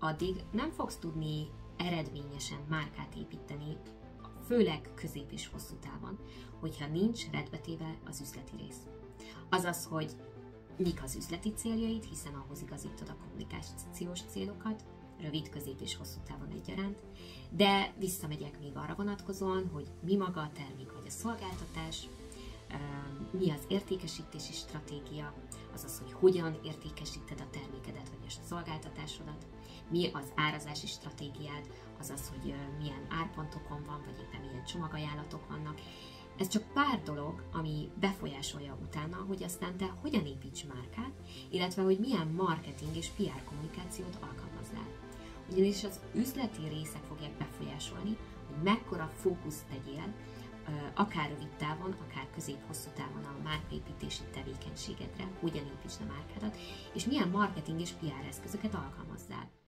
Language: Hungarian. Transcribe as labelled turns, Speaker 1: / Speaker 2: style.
Speaker 1: addig nem fogsz tudni eredményesen márkát építeni, főleg közép és hosszú távon, hogyha nincs rendbetéve az üzleti rész. Azaz, hogy mik az üzleti céljaid, hiszen ahhoz igazítod a kommunikációs célokat, rövid, közép és hosszú távon egyaránt, de visszamegyek még arra vonatkozóan, hogy mi maga a termék vagy a szolgáltatás, mi az értékesítési stratégia, azaz, hogy hogyan értékesíted a termékedet vagy a szolgáltatásodat, mi az árazási stratégiád, azaz, hogy milyen árpontokon van, vagy éppen milyen csomagajánlatok vannak. Ez csak pár dolog, ami befolyásolja utána, hogy aztán te hogyan építs márkát, illetve hogy milyen marketing és PR kommunikációt alkalmazzál. Ugyanis az üzleti részek fogják befolyásolni, hogy mekkora fókuszt tegyél, akár rövid távon, akár közép-hosszú távon a márkaépítési tevékenységedre, hogyan építsd a márkádat, és milyen marketing és PR eszközöket alkalmazzál.